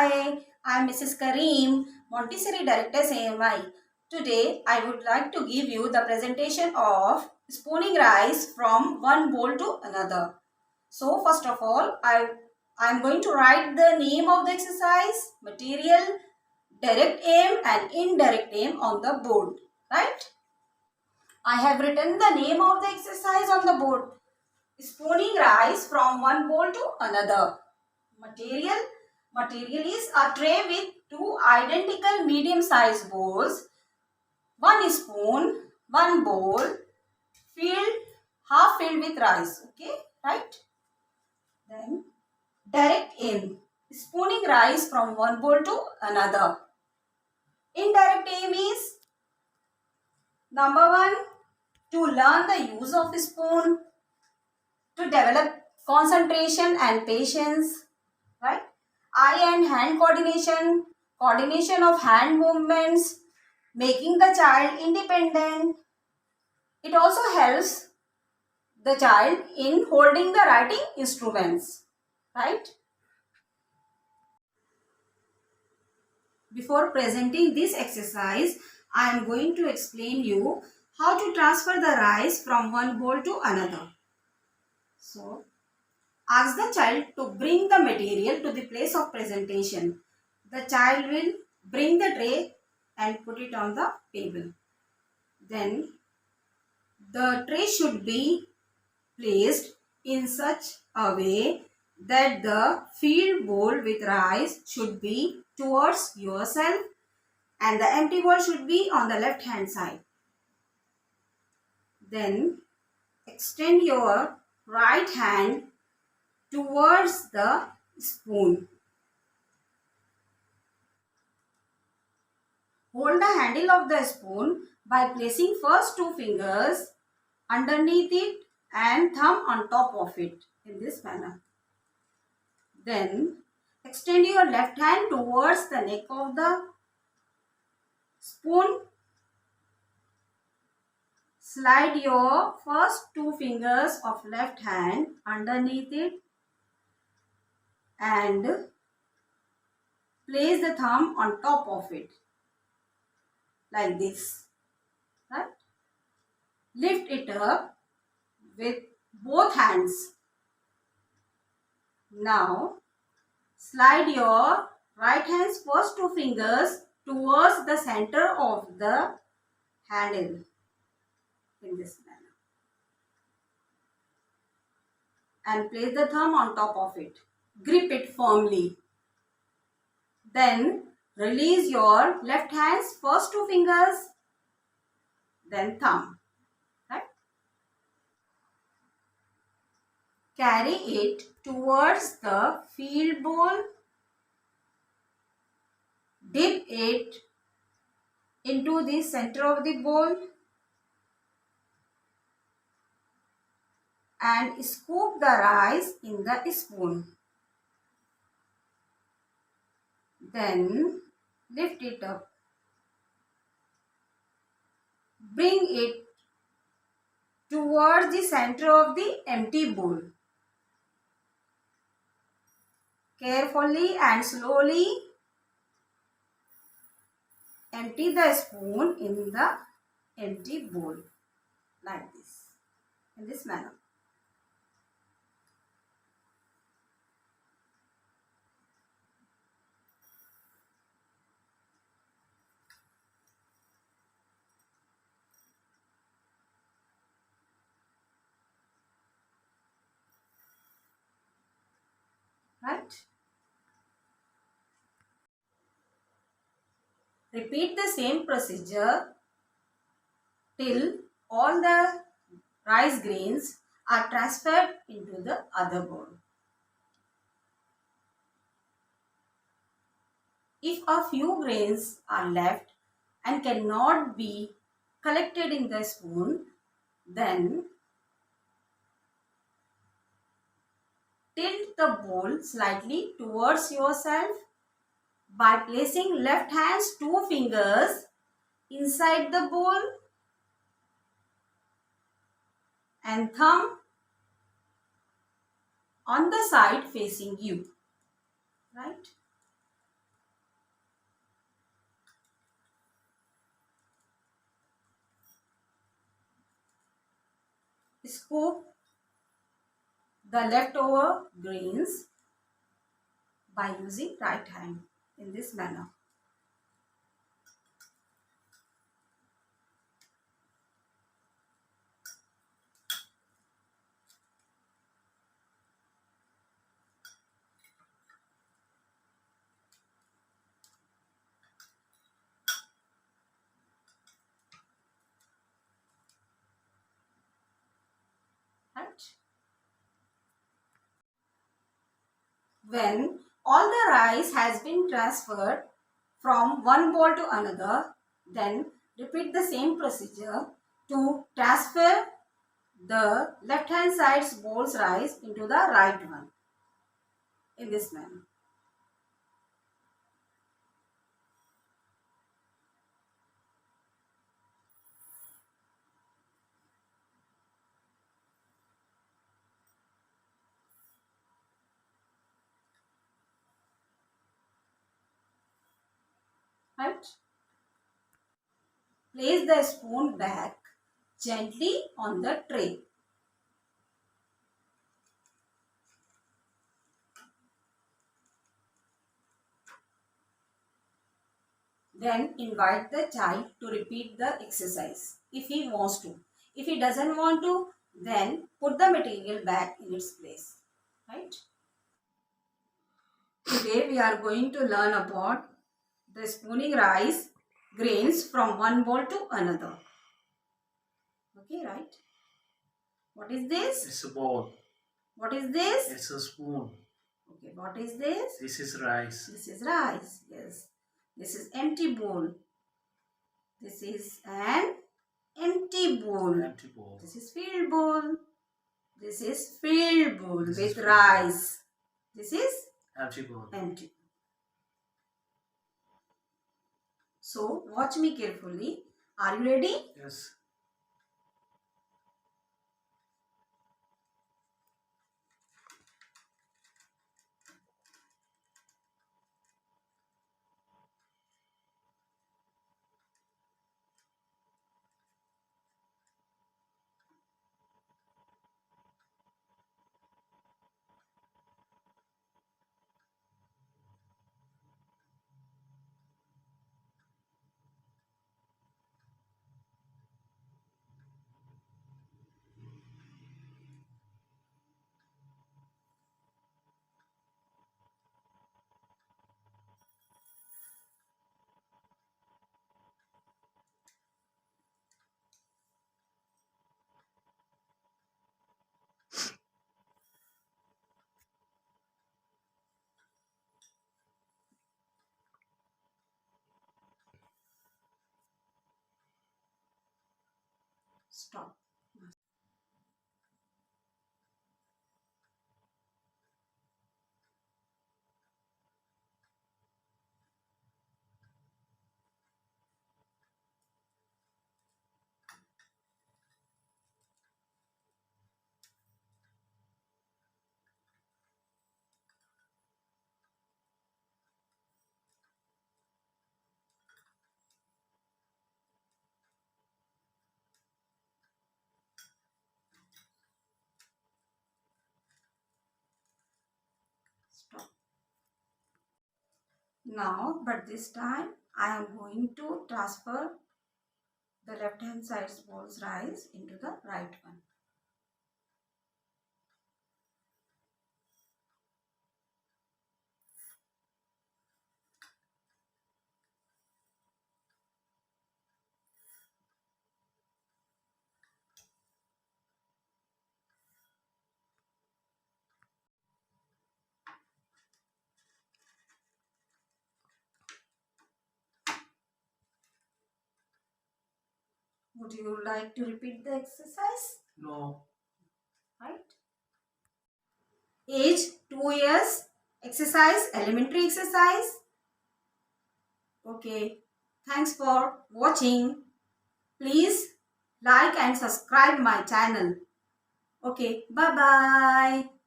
Hi, I'm Mrs. Kareem, Montessori Director AMI. Today, I would like to give you the presentation of spooning rice from one bowl to another. So, first of all, I'm going to write the name of the exercise, material, direct aim and indirect aim on the board. Right? I have written the name of the exercise on the board. Spooning rice from one bowl to another. Material is a tray with two identical medium-sized bowls, one spoon, one bowl, half filled with rice. Okay, right? Then direct aim, spooning rice from one bowl to another. Indirect aim is number one, to learn the use of spoon, to develop concentration and patience, right? Eye and hand coordination, coordination of hand movements, making the child independent. It also helps the child in holding the writing instruments, right? Before presenting this exercise, I am going to explain you how to transfer the rice from one bowl to another. So, ask the child to bring the material to the place of presentation. The child will bring the tray and put it on the table. Then the tray should be placed in such a way that the filled bowl with rice should be towards yourself and the empty bowl should be on the left hand side. Then extend your right hand towards the spoon. Hold the handle of the spoon by placing first two fingers underneath it and thumb on top of it in this manner. Then extend your left hand towards the neck of the spoon. Slide your first two fingers of left hand underneath it and place the thumb on top of it like this. Right? Lift it up with both hands. Now slide your right hand's first two fingers towards the center of the handle in this manner and place the thumb on top of it. Grip it firmly. Then release your left hand's first two fingers, then thumb. Right? Carry it towards the field bowl. Dip it into the center of the bowl and scoop the rice in the spoon. Then lift it up. Bring it towards the center of the empty bowl. Carefully and slowly empty the spoon in the empty bowl like this, in this manner. Right? Repeat the same procedure till all the rice grains are transferred into the other bowl. If a few grains are left and cannot be collected in the spoon, then tilt the bowl slightly towards yourself by placing left hand's two fingers inside the bowl and thumb on the side facing you. Right? scoop the leftover grains by using right hand in this manner. Right? When all the rice has been transferred from one bowl to another, then repeat the same procedure to transfer the left hand side's bowl's rice into the right one in this manner. Right? Place the spoon back gently on the tray. Then invite the child to repeat the exercise if he wants to. If he doesn't want to, then put the material back in its place. Right? Today we are going to learn about the spooning rice grains from one bowl to another. Okay, right? What is this? It's a bowl. What is this? It's a spoon. Okay, what is this? This is rice. This is rice. Yes. This is empty bowl. This is an empty bowl. Empty bowl. This is filled bowl. This is filled bowl This with is rice. This is empty bowl. empty. So, watch me carefully. Are you ready? Yes. Stop. Stop. Now, but this time I am going to transfer the left hand side's bowl's rice into the right one. Would you like to repeat the exercise? No. Right? Age 2 years. Exercise, elementary exercise. Okay. Thanks for watching. Please like and subscribe my channel. Okay. Bye-bye.